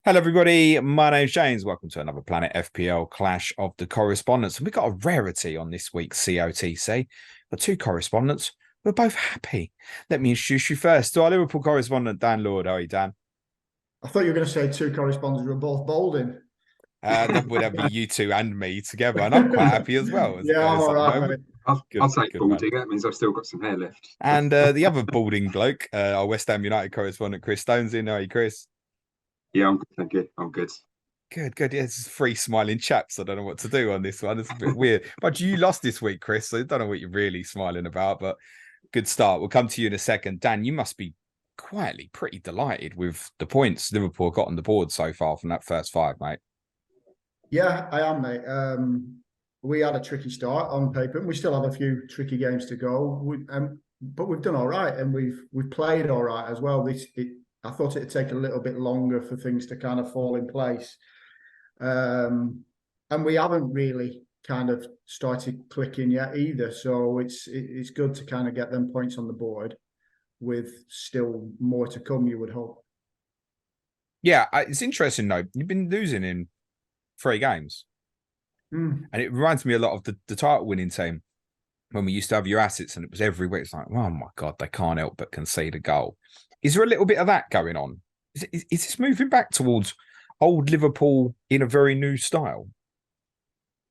Hello, everybody. My name's James. Welcome to another Planet FPL Clash of the Correspondents. And we've got a rarity on this week's COTC. Got two correspondents. We're both happy. Let me introduce you first to our Liverpool correspondent, Dan Lord. How are you, Dan? I thought you were going to say two correspondents who were both bowling. That would be you two and me together. And I'm quite happy as well, as it Yeah, I'm goes all at the right, mate. moment. I'll take Good man. balding. That means I've still got some hair left. And the other balding bloke, our West Ham United correspondent, Chris Stones in. How are you, Chris? Yeah, I'm good. Thank you. I'm good. Good. Yeah, it's three smiling chaps. I don't know what to do on this one. It's a bit weird. But you lost this week, Chris, so I don't know what you're really smiling about, but good start. We'll come to you in a second. Dan, you must be quietly pretty delighted with the points Liverpool got on the board so far from that first five, mate. Yeah, I am, mate. We had a tricky start on paper, and we still have a few tricky games to go. But we've done all right, and we've played all right as well. I thought it'd take a little bit longer for things to kind of fall in place, and we haven't really kind of started clicking yet either. So it's good to kind of get them points on the board, with still more to come, you would hope. Yeah, it's interesting though. You've been losing in 3 games. And it reminds me a lot of the title winning team when we used to have your assets and it was every week. It's like, oh my God, they can't help but concede a goal. Is there a little bit of that going on? Is this moving back towards old Liverpool in a very new style?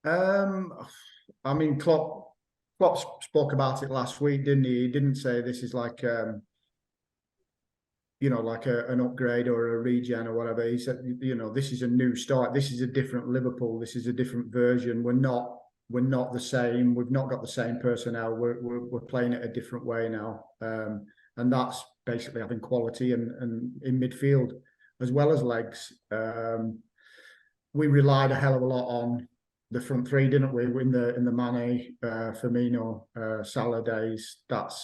I mean, Klopp spoke about it last week, didn't he? He didn't say this is like like an upgrade or a regen or whatever. He said, this is a new start. This is a different Liverpool. This is a different version. We're not the same. We've not got the same personnel. We're playing it a different way now. And that's basically having quality and in midfield as well as legs. We relied a hell of a lot on the front three, didn't we? In the Mane, Firmino, Salah days.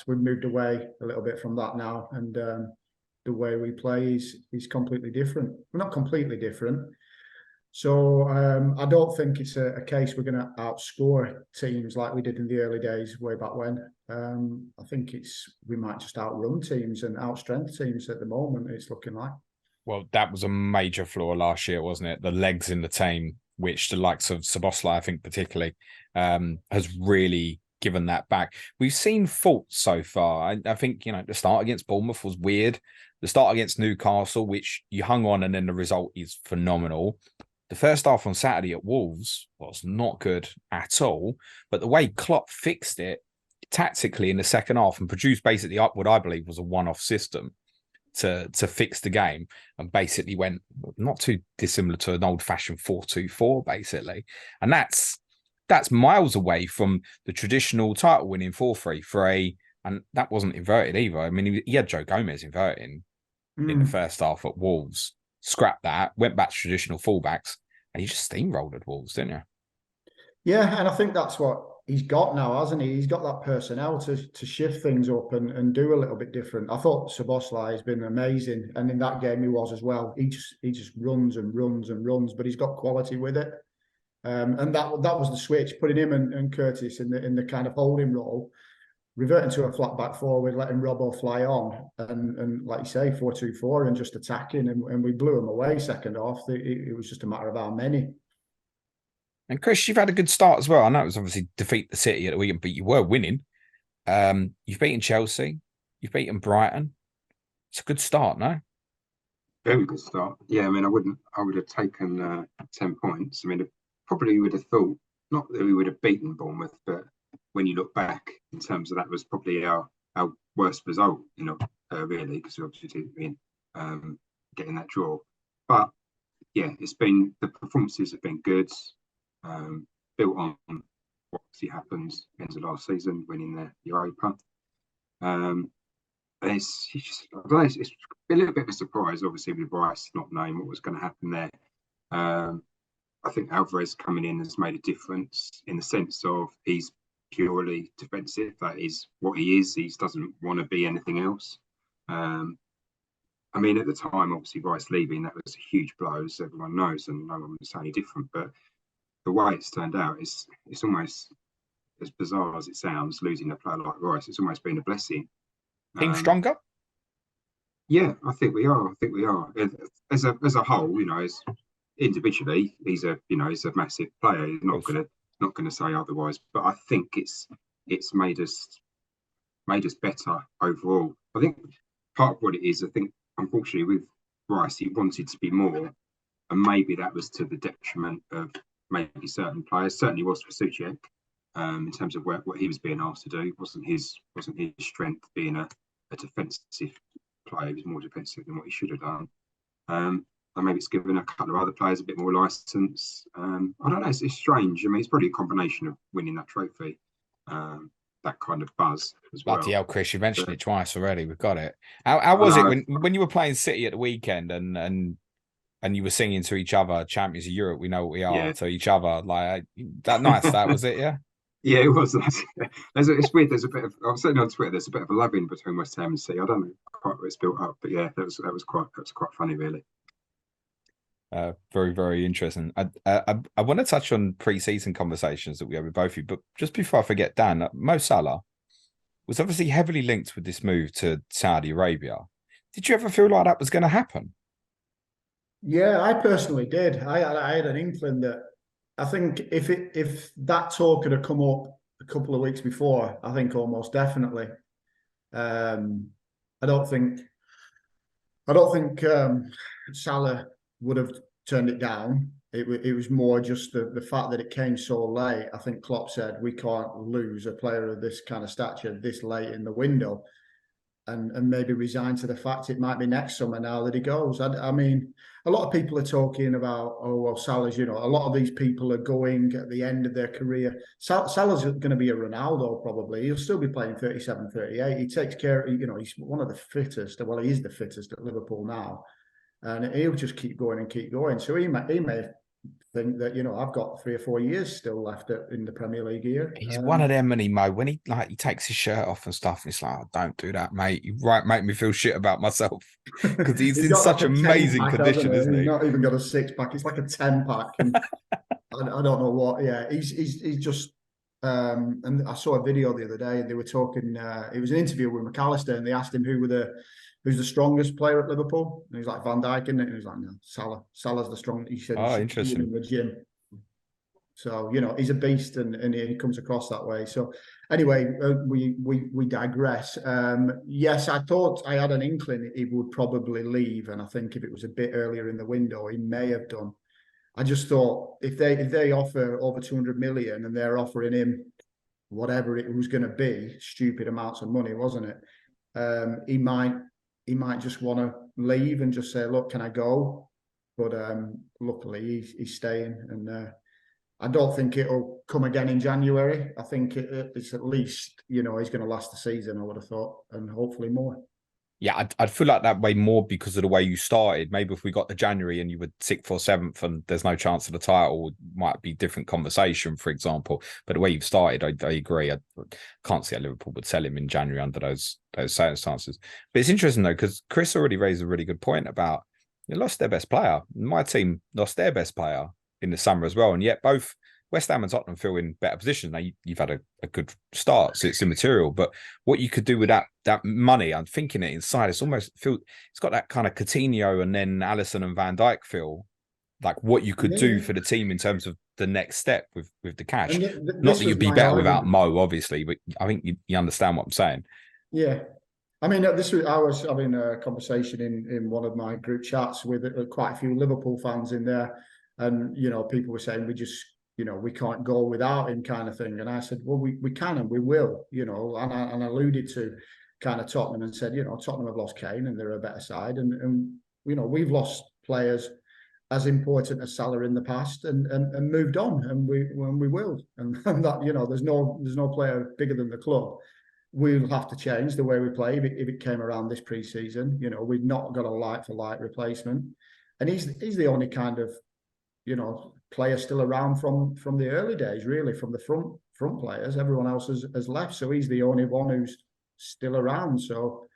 We've moved away a little bit from that now, and the way we play is completely different. We're not completely different. So I don't think it's a case we're going to outscore teams like we did in the early days way back when. I think we might just outrun teams and outstrength teams at the moment, it's looking like. Well, that was a major flaw last year, wasn't it? The legs in the team, which the likes of Szoboszlai, I think particularly, has really given that back. We've seen faults so far. I think, the start against Bournemouth was weird. The start against Newcastle, which you hung on and then the result is phenomenal. The first half on Saturday at Wolves was not good at all. But the way Klopp fixed it tactically in the second half and produced basically what I believe was a one-off system to fix the game, and basically went not too dissimilar to an old-fashioned 4-2-4, basically. And that's miles away from the traditional title-winning 4-3-3, and that wasn't inverted either. I mean, he had Joe Gomez inverting in the first half at Wolves. Scrapped that, went back to traditional fullbacks, and he just steamrolled at Wolves, didn't you? Yeah, and I think that's what he's got now, hasn't he? He's got that personnel to shift things up and do a little bit different. I thought Szoboszlai has been amazing, and in that game he was as well. He just runs and runs and runs, but he's got quality with it. And that was the switch, putting him and Curtis in the kind of holding role, reverting to a flat back forward, letting Robbo fly on, and like you say, 4-2-4 and just attacking, and we blew him away second half. It was just a matter of how many. And Chris, you've had a good start as well. I know it was obviously defeat the City at the weekend, but you were winning. You've beaten Chelsea, you've beaten Brighton. It's a good start, no? Very good start. Yeah, I mean, I would have taken 10 points. I mean, probably would have thought not that we would have beaten Bournemouth, but when you look back in terms of that was probably our worst result, really, because we obviously didn't win, getting that draw. But yeah, the performances have been good, built on what obviously happened end of last season, winning the Europa. It's a little bit of a surprise, obviously, with Rice not knowing what was going to happen there. I think Alvarez coming in has made a difference in the sense of he's purely defensive. That is what he is. He doesn't want to be anything else. I mean, at the time, obviously, Rice leaving, that was a huge blow, as everyone knows, and no one would say any different. But the way it's turned out, it's almost, as bizarre as it sounds, losing a player like Rice, it's almost been a blessing. Team stronger? Yeah, I think we are. I think we are. As a whole, as individually, he's a massive player. He's not gonna say otherwise. But I think it's made us better overall. I think part of what it is, I think, unfortunately, with Rice, he wanted to be more, and maybe that was to the detriment of maybe certain players. Certainly was for Suchek, in terms of what he was being asked to do. It wasn't his strength being a defensive player. He was more defensive than what he should have done. And maybe it's given a couple of other players a bit more license. I don't know. It's strange. I mean, it's probably a combination of winning that trophy, that kind of buzz as well. Bloody hell, Chris, you mentioned it twice already. We've got it. How was it when you were playing City at the weekend and you were singing to each other, "Champions of Europe, we know what we are," to each other, like that nice? That was it, yeah. Yeah, it was. It's weird. There's a bit of. I'm saying on Twitter. There's a bit of a love-in between West Ham and City. I don't know quite where it's built up, but yeah, that was quite funny, really. Very, very interesting. I want to touch on pre-season conversations that we had with both of you, but just before I forget, Dan, Mo Salah was obviously heavily linked with this move to Saudi Arabia. Did you ever feel like that was going to happen? Yeah, I personally did. I had an inkling that I think if that talk had come up a couple of weeks before, I think almost definitely. I don't think Salah would have turned it down. It was more just the fact that it came so late. I think Klopp said we can't lose a player of this kind of stature this late in the window, and maybe resign to the fact it might be next summer now that he goes. I mean, a lot of people are talking about, oh, well, Salah's, a lot of these people are going at the end of their career. Salah's going to be a Ronaldo probably. He'll still be playing 37, 38. He takes care, he's one of the fittest. Well, he is the fittest at Liverpool now. And he'll just keep going and keep going. So he may think that, I've got 3 or 4 years still left in the Premier League here. He's one of them, and when he takes his shirt off and stuff, it's like, oh, don't do that, mate. You make me feel shit about myself because he's in such amazing condition, isn't he? He's not even got a 6-pack. It's like a 10-pack. And I don't know what. Yeah, he's just. And I saw a video the other day, and they were talking. It was an interview with McAllister, and they asked him who's the strongest player at Liverpool? And he's like Van Dijk, and he was like, no, Salah. Salah's the strongest. He said, oh, interesting. In the gym. So he's a beast, and he comes across that way. So anyway, we digress. Yes, I thought I had an inkling he would probably leave, and I think if it was a bit earlier in the window, he may have done. I just thought if they offer over 200 million and they're offering him whatever it was going to be, stupid amounts of money, wasn't it? He might just want to leave and just say, look, can I go? But luckily he's staying, and I don't think it'll come again in January. I think it's at least, he's going to last the season, I would have thought, and hopefully more. Yeah, I'd feel like that way more because of the way you started. Maybe if we got to January and you were 6th or 7th and there's no chance of the title, it might be a different conversation, for example. But the way you've started, I agree. I can't see how Liverpool would sell him in January under those circumstances. But it's interesting, though, because Chris already raised a really good point about they lost their best player. My team lost their best player in the summer as well. And yet both West Ham and Tottenham feel in better position. Now, you've had a good start, so it's immaterial. But what you could do with that money, I'm thinking it inside, it's got that kind of Coutinho and then Alisson and Van Dijk feel like what you could do for the team in terms of the next step with the cash. Not that you'd be better without Mo, obviously, but I think you understand what I'm saying. Yeah. I mean, I was having a conversation in one of my group chats with quite a few Liverpool fans in there. And, people were saying we can't go without him kind of thing. And I said, well, we can and we will, and I alluded to kind of Tottenham and said, Tottenham have lost Kane and they're a better side. And we've lost players as important as Salah in the past and moved on, and we will. And that, there's no player bigger than the club. We'll have to change the way we play if it came around this pre-season. We've not got a like-for-like replacement. And he's the only kind of, player still around from the early days, really, from the front players. Everyone else has left, so he's the only one who's still around. So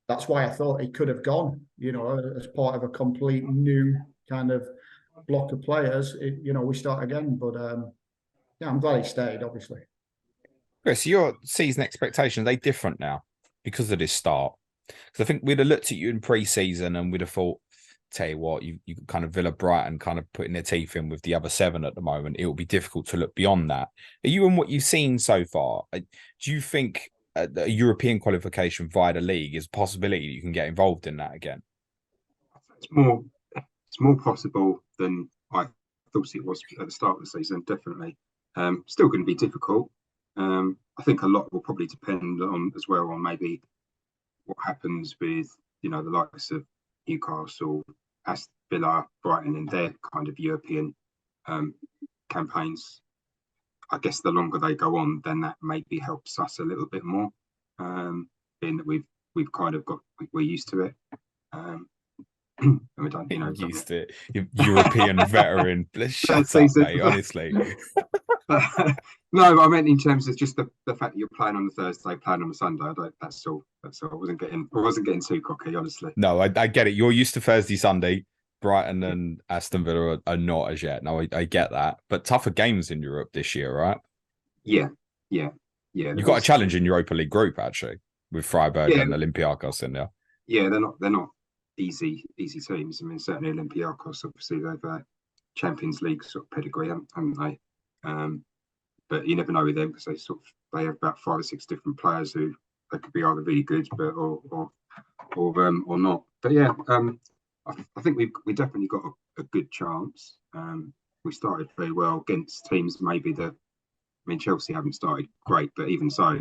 that's why I thought he could have gone, as part of a complete new kind of block of players. We start again. But I'm glad he stayed, obviously. Chris, your season expectations, are they different now because of this start? Because I think we'd have looked at you in pre-season and we'd have thought, tell you what, you kind of Villa Brighton kind of putting their teeth in with the other 7 at the moment. It will be difficult to look beyond that. Are you and what you've seen so far? Do you think a European qualification via the league is a possibility that you can get involved in that again? It's more possible than I thought it was at the start of the season. Definitely, still going to be difficult. I think a lot will probably depend on as well on maybe what happens with the likes of Newcastle, Aston Villa, Brighton, and their kind of European campaigns. I guess the longer they go on, then that maybe helps us a little bit more, being that we've kind of we're used to it. And we don't, used to it. European veteran. Shut up, mate. Honestly. No, I meant in terms of just the fact that you're playing on the Thursday, playing on the Sunday. That's all. I wasn't getting too cocky, honestly. No, I get it. You're used to Thursday, Sunday. Brighton and Aston Villa are not as yet. No, I get that. But tougher games in Europe this year, right? Yeah. You've got a challenge in Europa League group actually with Freiburg and Olympiacos in there. Yeah, they're not easy teams. I mean, certainly Olympiacos, obviously they've Champions League sort of pedigree, haven't they? But you never know with them because they have about 5 or 6 different players who they could be either really good, but or not. But yeah, I think we definitely got a good chance. We started very well against teams maybe that. I mean, Chelsea haven't started great, but even so,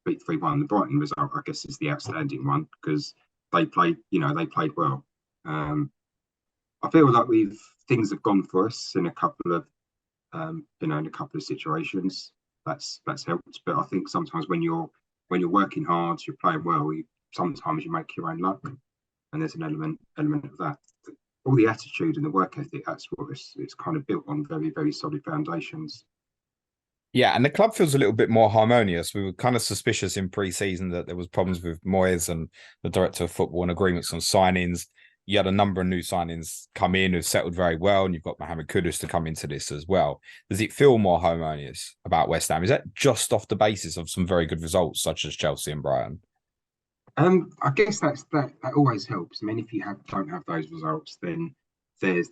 beat 3-1. The Brighton result, I guess, is the outstanding one because they played well. I feel like things have gone for us in a couple of situations. That's helped. But I think sometimes when you're working hard, you're playing well. Sometimes you make your own luck, and there's an element of that. All the attitude and the work ethic, that's what it's kind of built on very, very solid foundations. Yeah, and the club feels a little bit more harmonious. We were kind of suspicious in pre-season that there was problems with Moyes and the director of football and agreements on signings. You had a number of new signings come in who've settled very well, and you've got Mohammed Kudus to come into this as well. Does it feel more harmonious about West Ham? Is that just off the basis of some very good results, such as Chelsea and Brighton? I guess that always helps. I mean, if you don't have those results, then there's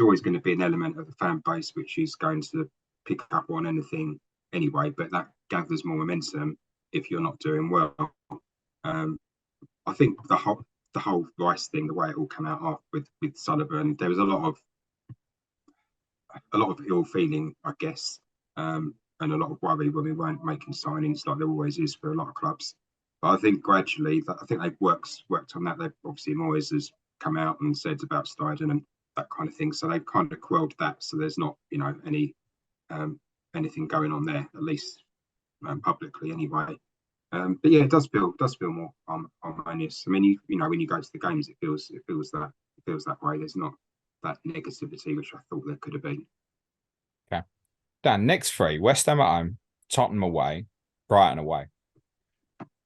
always going to be an element of the fan base which is going to pick up on anything anyway, but that gathers more momentum if you're not doing well. I think the whole Rice thing, the way it all came out with Sullivan, there was a lot of ill feeling, I guess, and a lot of worry when we weren't making signings like there always is for a lot of clubs. But I think gradually, I think they've worked on that. They've obviously Moyes has come out and said about Steiden and that kind of thing, so they've kind of quelled that. So there's not anything going on there, at least publicly anyway. But yeah, it does feel more harmonious. I mean, when you go to the games, it feels that way. There's not that negativity which I thought there could have been. Okay, Dan. Next 3: West Ham at home, Tottenham away, Brighton away.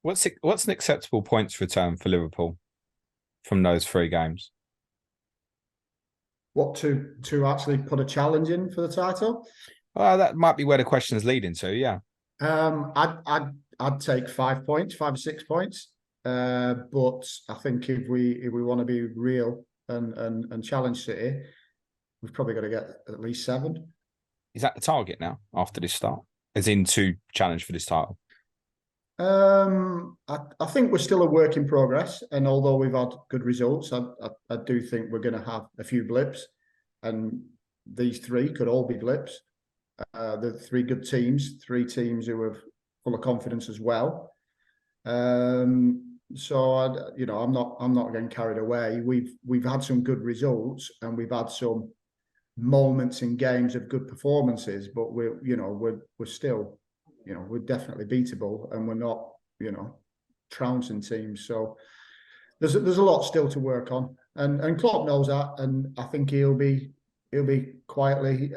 What's an acceptable points return for Liverpool from those 3 games? What to actually put a challenge in for the title? That might be where the question is leading to. Yeah. I'd take 5 points, 5 or 6 points. But I think if we want to be real and challenge City, we've probably got to get at least 7. Is that the target now after this start? As in to challenge for this title? I think we're still a work in progress, and although we've had good results, I do think we're going to have a few blips, and these 3 could all be blips. The 3 good teams, 3 teams who are full of confidence as well. So I'm not getting carried away. We've had some good results, and we've had some moments in games of good performances, but we're still. We're definitely beatable, and we're not, trouncing teams. So there's a lot still to work on, and Klopp knows that, and I think he'll be quietly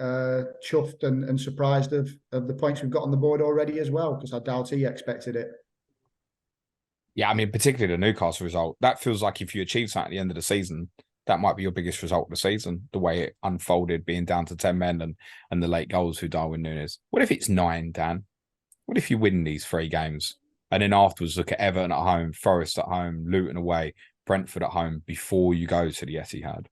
chuffed and surprised of the points we've got on the board already as well, because I doubt he expected it. Yeah, I mean, particularly the Newcastle result. That feels like if you achieve something at the end of the season, that might be your biggest result of the season, the way it unfolded, being down to 10 men and the late goals through Darwin Núñez. What if it's 9, Dan? What if you win these 3 games and then afterwards look at Everton at home, Forest at home, Luton away, Brentford at home before you go to the Etihad?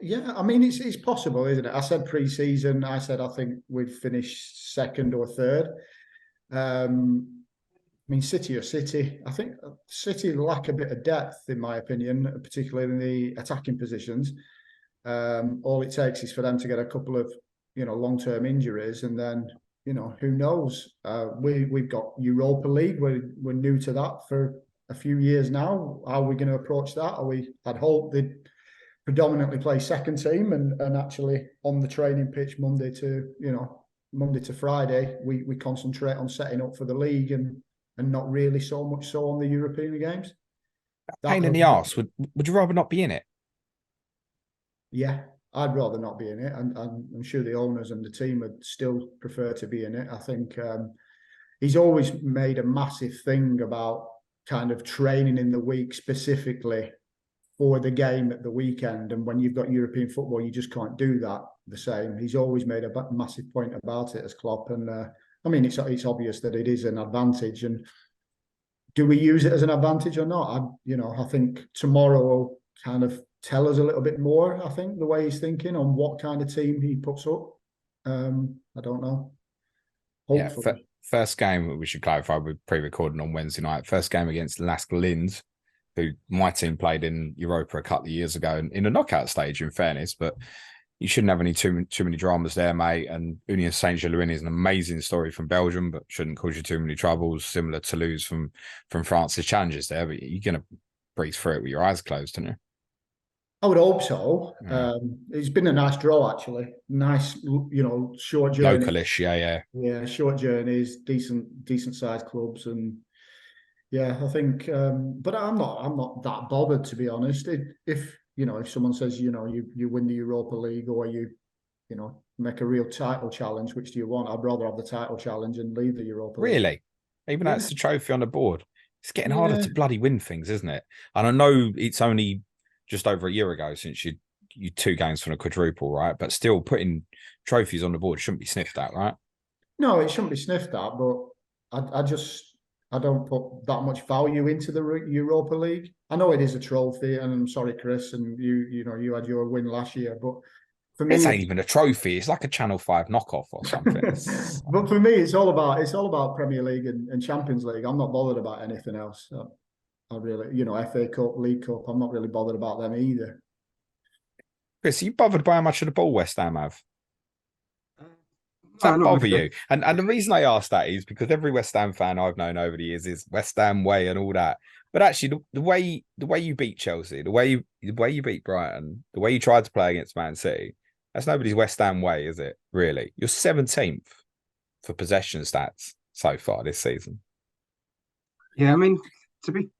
Yeah, I mean it's possible, isn't it? I said pre-season. I said I think we'd finish second or third. I mean, City are City. I think City lack a bit of depth, in my opinion, particularly in the attacking positions. All it takes is for them to get a couple of, long-term injuries, and then, who knows? We've got Europa League. We're new to that for a few years now. How are we going to approach that? I'd hope they'd predominantly play second team and actually on the training pitch Monday to Friday, we concentrate on setting up for the league and not really so much so on the European games. Pain in the arse. Would you rather not be in it? Yeah, I'd rather not be in it, and I'm sure the owners and the team would still prefer to be in it. I think he's always made a massive thing about kind of training in the week specifically for the game at the weekend, and when you've got European football, you just can't do that the same. He's always made a massive point about it as Klopp, and I mean, it's obvious that it is an advantage. And do we use it as an advantage or not? I think tomorrow will kind of tell us a little bit more. I think the way he's thinking on what kind of team he puts up. I don't know. Hopefully. Yeah, first game, we should clarify, we're pre-recording on Wednesday night. First game against Lask Linz, who my team played in Europa a couple of years ago in a knockout stage, in fairness, but you shouldn't have any too many dramas there, mate. And Union Saint-Gilloise is an amazing story from Belgium, but shouldn't cause you too many troubles, similar to Toulouse from France's challenges there. But you're going to breeze through it with your eyes closed, aren't you? I would hope so. Yeah. It's been a nice draw, actually. Nice, short journey. Localish, yeah. Yeah, short journeys, decent sized clubs, and yeah, I think. But I'm not that bothered, to be honest. If someone says you win the Europa League, or you make a real title challenge, which do you want? I'd rather have the title challenge and leave the Europa League. Really? Even though it's the trophy on the board, it's getting harder to bloody win things, isn't it? And I know it's only just over a year ago since you 2 games from a quadruple, right? But still, putting trophies on the board shouldn't be sniffed at, right? No, it shouldn't be sniffed at, but I don't put that much value into the Europa League. I know it is a trophy, and I'm sorry, Chris, and you had your win last year, but for me, it ain't even a trophy. It's like a Channel 5 knockoff or something. But for me, it's all about Premier League and Champions League. I'm not bothered about anything else. I really, FA Cup, League Cup, I'm not really bothered about them either. Chris, are you bothered by how much of the ball West Ham have? Does that No, bother you? And the reason I ask that is because every West Ham fan I've known over the years is West Ham way and all that. But actually, the way you beat Chelsea, the way you beat Brighton, the way you tried to play against Man City, that's nobody's West Ham way, is it? Really, you're 17th for possession stats so far this season. Yeah, I mean, to be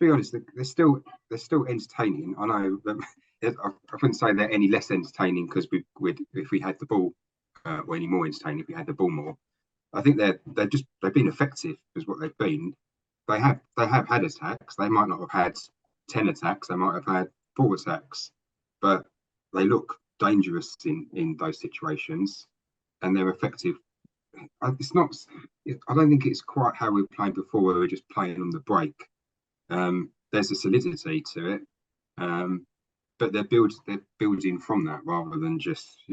honest, they're still entertaining. I know that I wouldn't say they're any less entertaining because if we had the ball, or any more entertaining if we had the ball more. I think they've been effective is what they've been. They have had attacks. They might not have had 10 attacks. They might have had 4 attacks, but they look dangerous in those situations, and they're effective. I don't think it's quite how we were playing before, where we were just playing on the break. There's a solidity to it, but they're building from that rather than just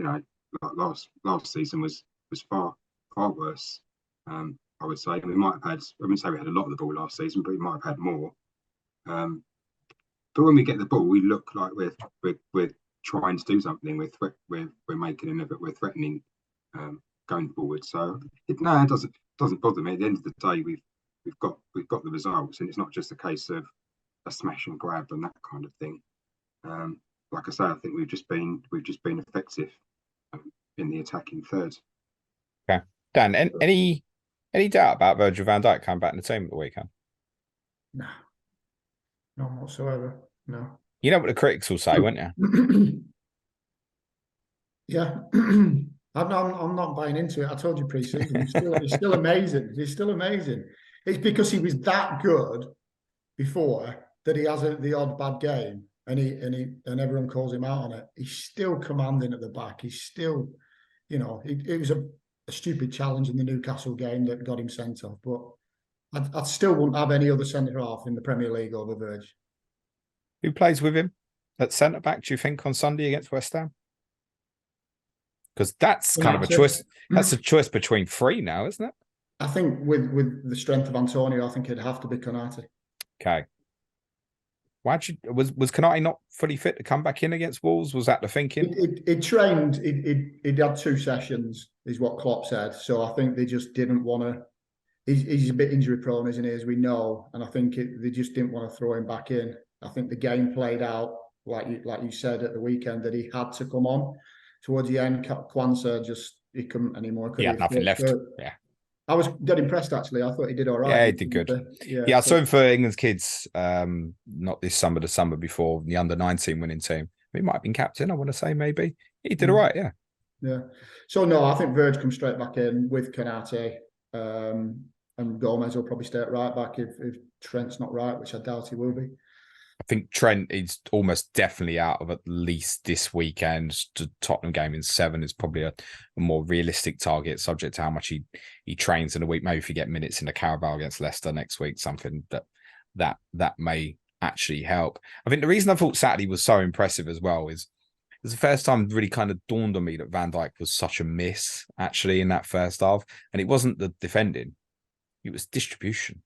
last season was far worse. I would say we might have had. I wouldn't say we had a lot of the ball last season, but we might have had more. But when we get the ball, we look like we're trying to do something. We're making an effort. We're threatening going forward. So it doesn't bother me. At the end of the day, we've got the results, and it's not just a case of a smash and grab and that kind of thing. Like I say, I think we've just been effective in the attacking third. Okay, Dan. Any doubt about Virgil van Dijk coming back in the team at the weekend? No, none whatsoever. No. You know what the critics will say, won't you? Yeah. I'm not buying into it. I told you pre-season. He's still amazing. He's still amazing. It's because he was that good before that he has the odd bad game, and everyone calls him out on it. He's still commanding at the back. He's still, it was a stupid challenge in the Newcastle game that got him sent off. But I still wouldn't have any other centre half in the Premier League over Verge. Who plays with him at centre back, do you think, on Sunday against West Ham? Because that's kind of a choice. That's a choice between three now, isn't it? I think with the strength of Antonio, I think it'd have to be Konate. Okay. Was Konate not fully fit to come back in against Wolves? Was that the thinking? He trained. He'd had 2 sessions, is what Klopp said. So I think they just didn't want to. He's a bit injury prone, isn't he? As we know, and I think they just didn't want to throw him back in. I think the game played out like you said at the weekend that he had to come on towards the end. Kwanzaa he couldn't anymore. He had nothing left. Yeah. I was dead impressed, actually. I thought he did all right. Yeah, he did good. Yeah, I saw him for England's kids, not this summer, the summer before, the under-19 winning team. He might have been captain, I want to say, maybe. He did all right, yeah. Yeah. So, no, I think Verge comes straight back in with Konate, and Gomez will probably stay at right back if Trent's not right, which I doubt he will be. I think Trent is almost definitely out of at least this weekend. The Tottenham game in 7 is probably a more realistic target, subject to how much he trains in a week. Maybe if you get minutes in the Carabao against Leicester next week, something that may actually help. I think the reason I thought Saturday was so impressive as well is it was the first time it really kind of dawned on me that Van Dijk was such a miss actually in that first half. And it wasn't the defending, it was distribution.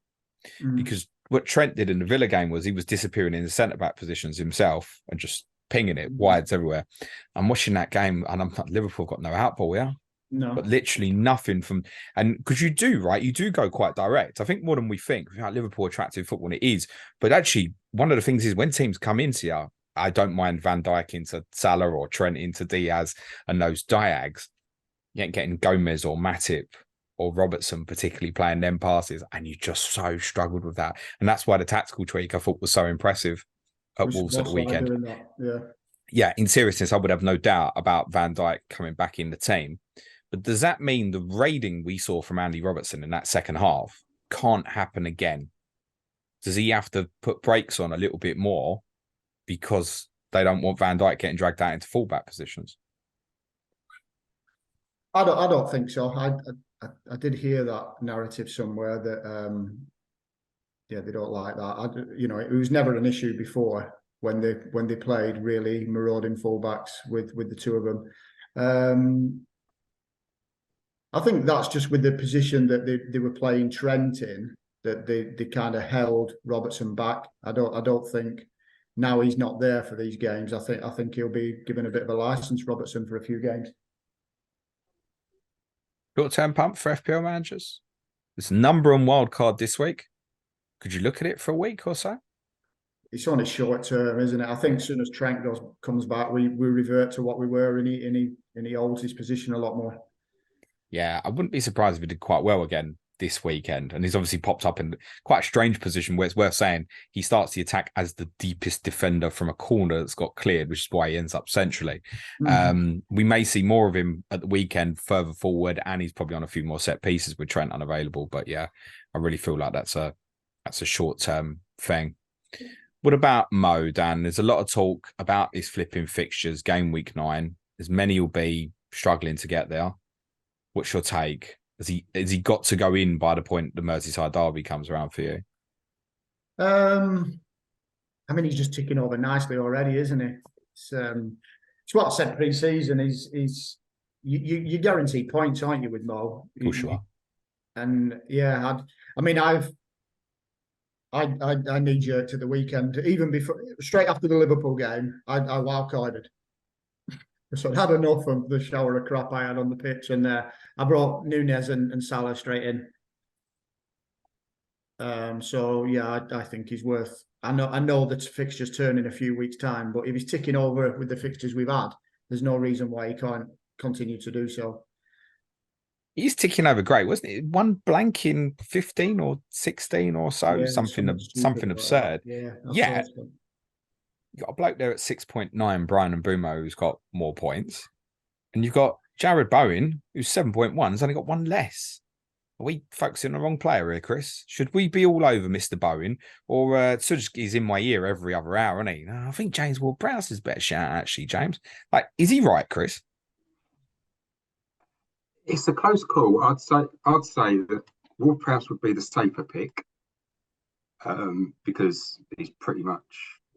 Because what Trent did in the Villa game was he was disappearing in the centre-back positions himself and just pinging it wides everywhere. I'm watching that game and I'm like, Liverpool got no outball, yeah? No. But literally nothing from... And because you do, right? You do go quite direct. I think more than we think. Like Liverpool attractive football, and it is. But actually, one of the things is when teams come into you, I don't mind Van Dijk into Salah or Trent into Diaz and those diags. You ain't getting Gomez or Matip or Robertson particularly playing them passes, and you just so struggled with that. And that's why the tactical tweak I thought was so impressive at Wolves at the weekend. Yeah, in seriousness, I would have no doubt about Van Dijk coming back in the team. But does that mean the raiding we saw from Andy Robertson in that second half can't happen again? Does he have to put brakes on a little bit more because they don't want Van Dijk getting dragged out into fullback positions? I don't think so. I did hear that narrative somewhere that they don't like that. It was never an issue before when they played really marauding fullbacks with the two of them. I think that's just with the position that they were playing Trent in, that they kind of held Robertson back. I don't think now he's not there for these games. I think he'll be given a bit of a license, Robertson, for a few games. Short-term pump for FPL managers. It's number on wildcard this week. Could you look at it for a week or so? It's on a short term, isn't it? I think as soon as Trent comes back, we revert to what we were, and he holds his position a lot more. Yeah, I wouldn't be surprised if he did quite well again this weekend. And he's obviously popped up in quite a strange position where it's worth saying he starts the attack as the deepest defender from a corner that's got cleared, which is why he ends up centrally. We may see more of him at the weekend further forward, and he's probably on a few more set pieces with Trent unavailable. But yeah, I really feel like that's a short-term thing. What about Mo, Dan? There's a lot of talk about his flipping fixtures, game week 9. As many will be struggling to get there. What's your take? Has he got to go in by the point the Merseyside derby comes around for you? I mean, he's just ticking over nicely already, isn't he? It's what I said pre-season. You guarantee points, aren't you, with Mo? For sure. And yeah, I knee-jerked at the weekend, even before, straight after the Liverpool game. I wildcarded. So I'd had enough of the shower of crap I had on the pitch, and I brought Nunez and Salah straight in. So yeah, I think he's worth. I know that fixtures turn in a few weeks' time, but if he's ticking over with the fixtures we've had, there's no reason why he can't continue to do so. He's ticking over great, wasn't it? One blank in 15 or 16 or so, Yeah, something absurd. Yeah. You've got a bloke there at 6.9, Brian Mbeumo, who's got more points. And you've got Jarrod Bowen, who's 7.1, has only got one less. Are we focusing on the wrong player here, Chris? Should we be all over Mr. Bowen? Or he's in my ear every other hour, isn't he? No, I think James Ward-Prowse is a better shout, actually, James. Like, is he right, Chris? It's a close call. I'd say that Ward-Prowse would be the safer pick, because he's pretty much,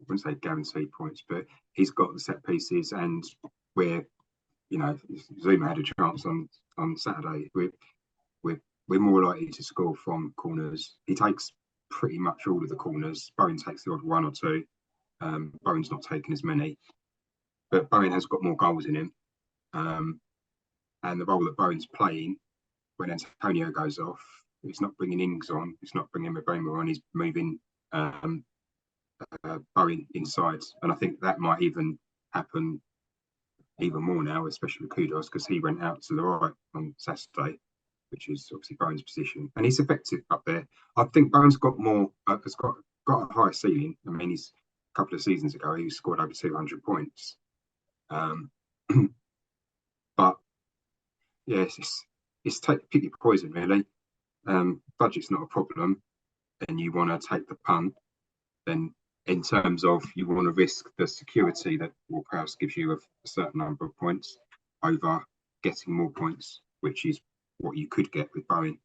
I wouldn't say guaranteed points, but he's got the set pieces, and we're, Zuma had a chance on Saturday. We're more likely to score from corners. He takes pretty much all of the corners. Bowen takes the odd one or two. Bowen's not taking as many, but Bowen has got more goals in him. And the role that Bowen's playing when Antonio goes off, he's not bringing Ings on, he's not bringing Mbeumo on, he's moving Bowen inside. And I think that might even happen even more now, especially with Kudus, because he went out to the right on Saturday, which is obviously Bowen's position, and he's effective up there. I think Bowen's got more, has got a higher ceiling. I mean, he's a couple of seasons ago he scored over 200 points. But yes, it's pick your poison really. Budget's not a problem, and you want to take the punt. Then, in terms of you want to risk the security that Ward-Prowse gives you of a certain number of points over getting more points, which is what you could get with Bowen.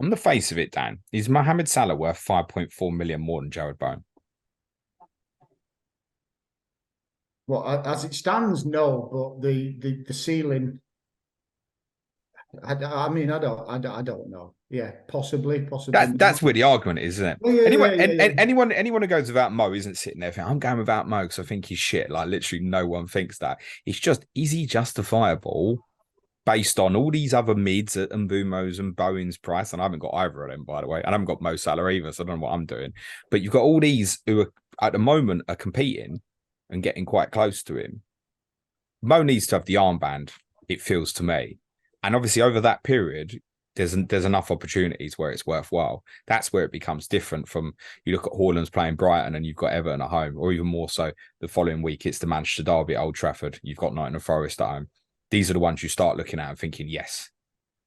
On the face of it, Dan, is Mohammed Salah worth 5.4 million more than Jarrod Bowen? Well, as it stands, no. But the ceiling, I mean, I don't know. Yeah, possibly. That's where the argument is, isn't it? Oh, yeah. Anyone who goes without Mo isn't sitting there thinking, I'm going without Mo because I think he's shit. Like, literally no one thinks that. It's just, is he justifiable based on all these other mids at Mbeumo's and Bowen's price? And I haven't got either of them, by the way. And I haven't got Mo Salah either, so I don't know what I'm doing. But you've got all these who are, at the moment, are competing and getting quite close to him. Mo needs to have the armband, it feels to me. And obviously over that period, there's enough opportunities where it's worthwhile. That's where it becomes different from, you look at Haaland's playing Brighton and you've got Everton at home, or even more so the following week, it's the Manchester Derby at Old Trafford. You've got Nottingham Forest at home. These are the ones you start looking at and thinking, yes,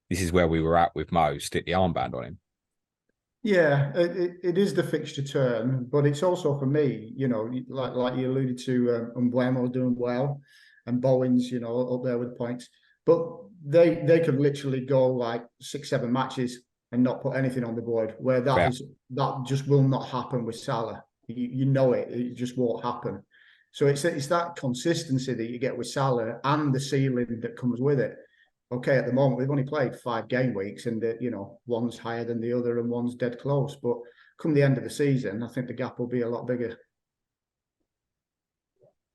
this is where we were at with Mo, stick the armband on him. Yeah, it is the fixture turn, but it's also for me, like you alluded to, Mbeumo doing well, and Bowen's, up there with points. But they could literally go like 6-7 matches and not put anything on the board, where that just will not happen with Salah. It just won't happen. So it's that consistency that you get with Salah and the ceiling that comes with it. Okay, at the moment we've only played 5 game weeks, and one's higher than the other and one's dead close. But come the end of the season, I think the gap will be a lot bigger.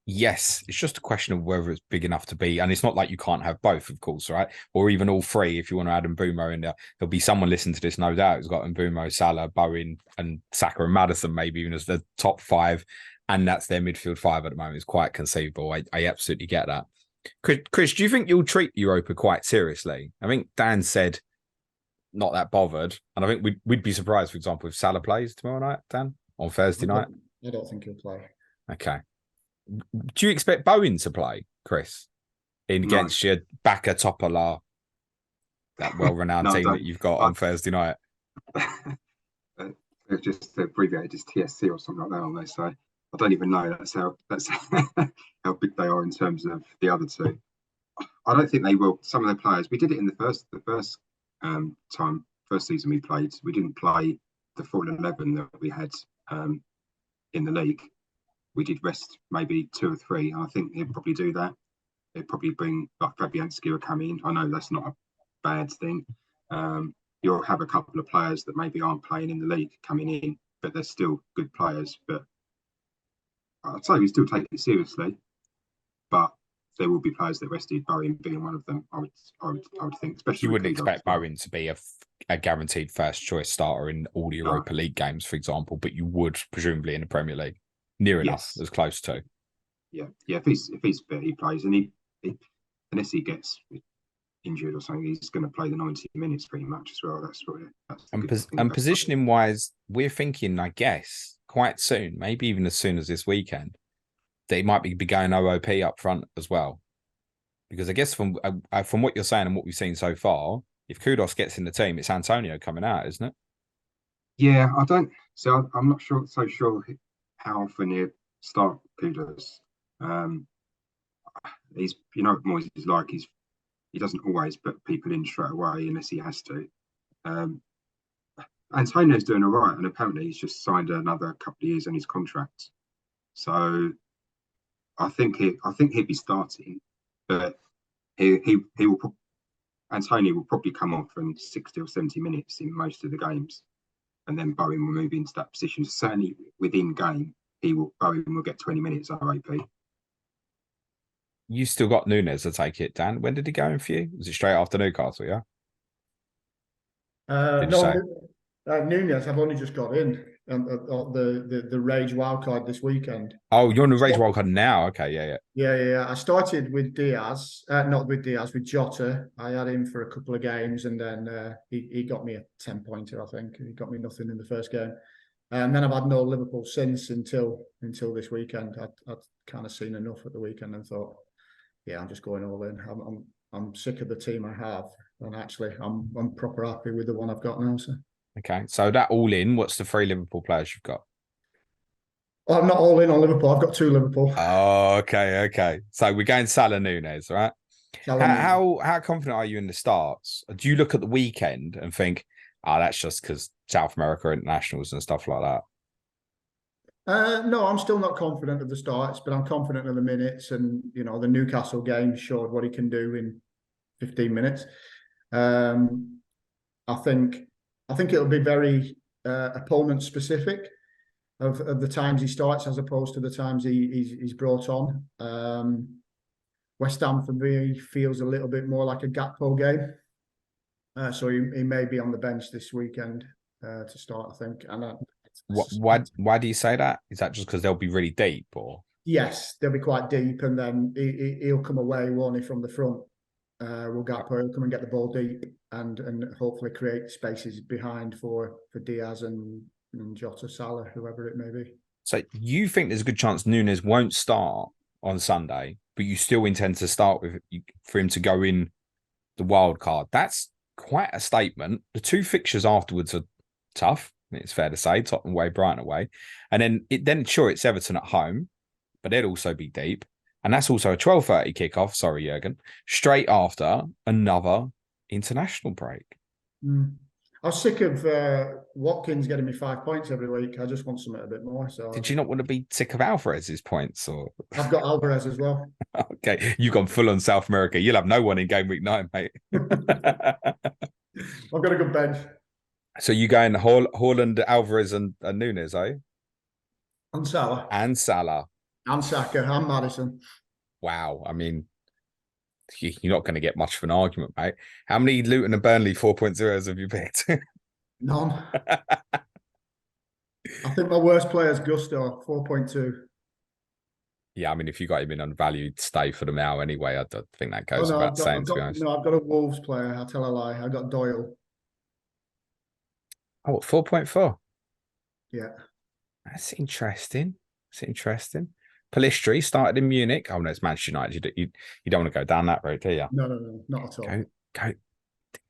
Yes, it's just a question of whether it's big enough to be, and it's not like you can't have both, of course, right? Or even all three if you want to add Mbeumo in there. There'll be someone listening to this, no doubt, who's got Mbeumo, Salah, Bowen, and Saka and Maddison, maybe even as the top 5, and that's their midfield 5 at the moment. It's quite conceivable. I absolutely get that. Chris, do you think you'll treat Europa quite seriously? I think Dan said not that bothered, and I think we'd be surprised, for example, if Salah plays tomorrow night, Dan, on Thursday night. I don't think he'll play. Okay. Do you expect Bowen to play, Chris, against your Baka Topola, that well-renowned team that you've got on Thursday night? They've just abbreviated as TSC or something like that, aren't they? So I don't even know that's how big they are in terms of the other two. I don't think they will. Some of their players, we did it in the first season we played. We didn't play the full 11 that we had in the league. We did rest maybe 2 or 3. I think he'll probably do that. He'll probably bring like Fabianski will come in. I know that's not a bad thing. You'll have a couple of players that maybe aren't playing in the league coming in, but they're still good players. But I'd say we still take it seriously. But there will be players that rested, Bowen being one of them. I would think, especially. You wouldn't expect Bowen to be a guaranteed first choice starter in all the Europa League games, for example, but you would presumably in the Premier League. Near enough, as close to. Yeah. If he's fit, he plays, and he unless he gets injured or something, he's going to play the 90 minutes pretty much as well. And positioning wise, we're thinking, I guess, quite soon, maybe even as soon as this weekend, that he might be going OOP up front as well. Because I guess from what you're saying and what we've seen so far, if Kudus gets in the team, it's Antonio coming out, isn't it? Yeah, I'm not sure how often you start Kudus. He's, what Moyes is like. he doesn't always put people in straight away unless he has to. Antonio's doing all right, and apparently he's just signed another couple of years on his contract. So I think he'd be starting, but he will. Antonio will probably come off in 60 or 70 minutes in most of the games, and then Bowen will move into that position. Certainly within game, Bowen will get 20 minutes RAP. You still got Nunes, I take it, Dan. When did he go in for you? Was it straight after Newcastle, yeah? Nunes, I've only just got in the Rage wildcard this weekend. Oh, you're on the Rage wildcard now? Okay, yeah. Yeah. I started with Diaz, not with Diaz, with Jota. I had him for a couple of games, and then he got me a 10-pointer, I think. He got me nothing in the first game. And then I've had no Liverpool since until this weekend. I'd kind of seen enough at the weekend and thought, yeah, I'm just going all in. I'm sick of the team I have, and actually, I'm proper happy with the one I've got now. So. Okay, so that all in, what's the 3 Liverpool players you've got? Oh, I'm not all in on Liverpool. I've got 2 Liverpool. Oh, okay. So we're going Salah Nunes, right? How confident are you in the starts? Do you look at the weekend and think, that's just because South America internationals and stuff like that? No, I'm still not confident of the starts, but I'm confident of the minutes. And the Newcastle game showed what he can do in 15 minutes. I think it'll be very opponent specific of the times he starts as opposed to the times he's brought on. West Ham for me feels a little bit more like a Gakpo game, so he may be on the bench this weekend to start, I think. And why do you say that? Is that just because they'll be really deep, or? Yes, they'll be quite deep, and then he'll come away, won't he, from the front. Will Gakpo come and get the ball deep and hopefully create spaces behind for Diaz and Jota, Salah, whoever it may be. So you think there's a good chance Nunes won't start on Sunday, but you still intend to start for him to go in the wild card? That's quite a statement. The 2 fixtures afterwards are tough. It's fair to say, Tottenham away, Brighton away, and then it's Everton at home, but they'd also be deep. And that's also a 12:30 kickoff. Sorry, Jurgen. Straight after another international break. I was sick of Watkins getting me 5 points every week. I just want something a bit more. So, did you not want to be sick of Alvarez's points? Or I've got Alvarez as well. Okay, you've gone full on South America. You'll have no one in game week 9, mate. I've got a good bench. So you going Haaland, Alvarez, and Nunes, are you? And Salah. And Saka and Maddison. Wow. I mean, you're not going to get much of an argument, mate. How many Luton and Burnley 4.0s have you picked? None. I think my worst player is Gusto, 4.2. Yeah, I mean, if you got him in on value, stay for them now anyway. I don't think that goes without saying, to be honest. No, I've got a Wolves player. I'll tell a lie. I got Doyle. Oh, 4.4? Yeah. That's interesting. Palistri started in Munich. Oh, no, it's Manchester United. You don't want to go down that road, do you? No, not at all.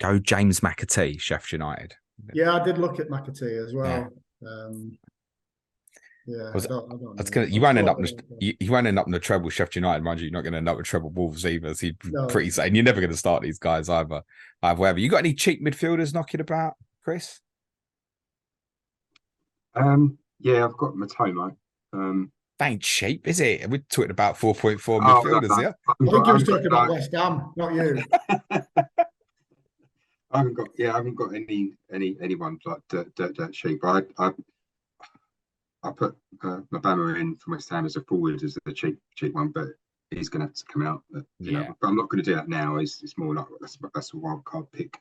Go James McAtee, Sheffield United. Yeah, I did look at McAtee as well. You won't end up in the treble Sheffield United, mind you. You're not going to end up with treble Wolves either. So you're pretty safe. And you're never going to start these guys either. Whatever. You got any cheap midfielders knocking about, Chris? Yeah, I've got Matoma. That ain't cheap, is it? We're talking about 4.4 midfielders here. I think he was talking about West Ham, not you. I haven't got anyone like dirt cheap. I put Mabama in from West Ham as a forward as a cheap one, but he's going to have to come out. But I'm not going to do that now. It's more like that's a wild card pick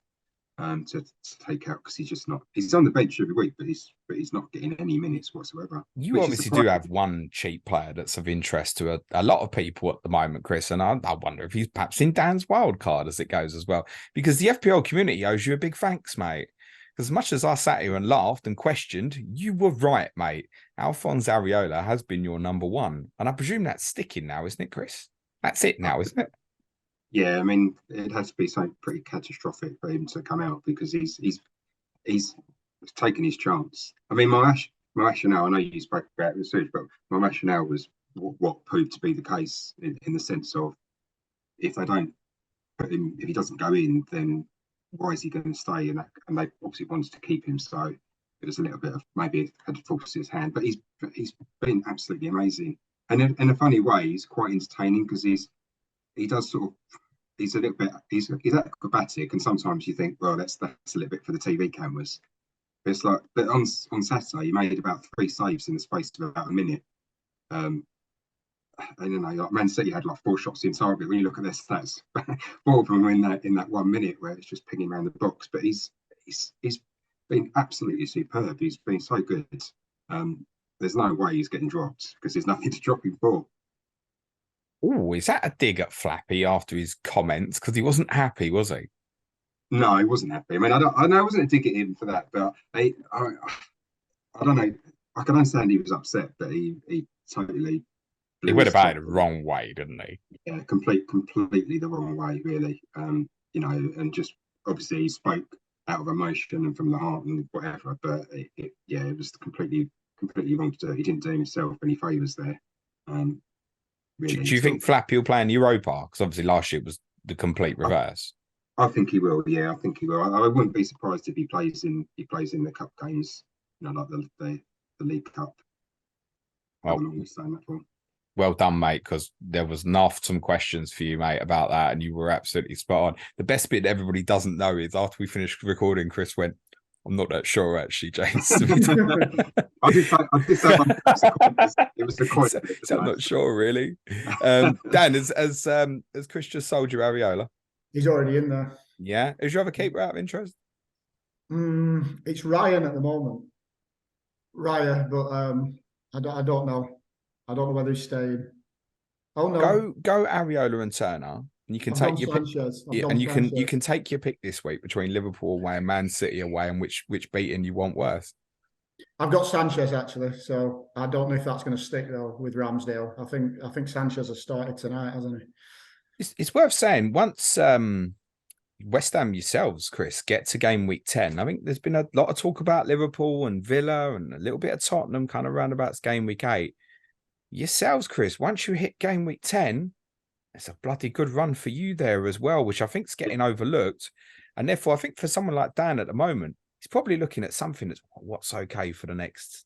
to take out, because he's on the bench every week, but he's not getting any minutes whatsoever. You obviously do have one cheap player that's of interest to a lot of people at the moment, Chris, and I wonder if he's perhaps in Dan's wild card as it goes as well, because the FPL community owes you a big thanks, mate. As much as I sat here and laughed and questioned, you were right, mate. Alphonse Areola has been your number 1, and I presume that's sticking now, isn't it, Chris? That's it now, isn't it? Yeah, I mean, it has to be something pretty catastrophic for him to come out, because he's taken his chance. I mean, my rationale, I know you spoke about research, but my rationale was what proved to be the case in the sense of, if they don't put him, if he doesn't go in, then why is he going to stay? And they obviously wanted to keep him, so it was a little bit of maybe had to force his hand. But he's been absolutely amazing, and in a funny way, he's quite entertaining because he does sort of. He's a little bit. He's acrobatic, and sometimes you think, well, that's a little bit for the TV cameras. But it's like, but on Saturday, he made about 3 saves in the space of about a minute. And like Man City had like 4 shots in target. When you look at their stats, 4 of them were in that 1 minute where it's just pinging around the box. But he's been absolutely superb. He's been so good. There's no way he's getting dropped because there's nothing to drop him for. Oh, is that a dig at Flappy after his comments? Because he wasn't happy, was he? No, he wasn't happy. I mean, I know I wasn't a dig at him for that, but I don't know. I can understand he was upset, but he totally. He went about it the wrong way, didn't he? Yeah, completely the wrong way, really. And just obviously he spoke out of emotion and from the heart and whatever, but it was completely wrong to do. He didn't do himself any favours there. Really. Do you think Flappy will play in Europa? Because obviously last year was the complete reverse. I think he will. Yeah, I think he will. I wouldn't be surprised if he plays in the cup games. Like the League Cup. Well done, mate, because there was some questions for you, mate, about that, and you were absolutely spot on. The best bit everybody doesn't know is after we finished recording, Chris went, I'm not that sure, actually, James. I did say it was the question. So I'm not sure, really. Dan, has Chris just sold you Areola? He's already in there. Yeah. Is your other keeper out of interest? It's Ryan at the moment. Ryan, but I don't know. I don't know whether he's staying. Oh no. Go Areola and Turner. And you can take your pick. Yeah, and you can take your pick this week between Liverpool away and Man City away, and which beating you want worse. I've got Sanchez actually, so I don't know if that's going to stick though with Ramsdale. I think Sanchez has started tonight, hasn't he? It's worth saying once West Ham yourselves, Chris, get to game week 10. I think there's been a lot of talk about Liverpool and Villa and a little bit of Tottenham kind of roundabouts game week 8. Yourselves, Chris, once you hit game week 10, it's a bloody good run for you there as well, which I think is getting overlooked. And therefore, I think for someone like Dan at the moment, he's probably looking at something that's what's okay for the next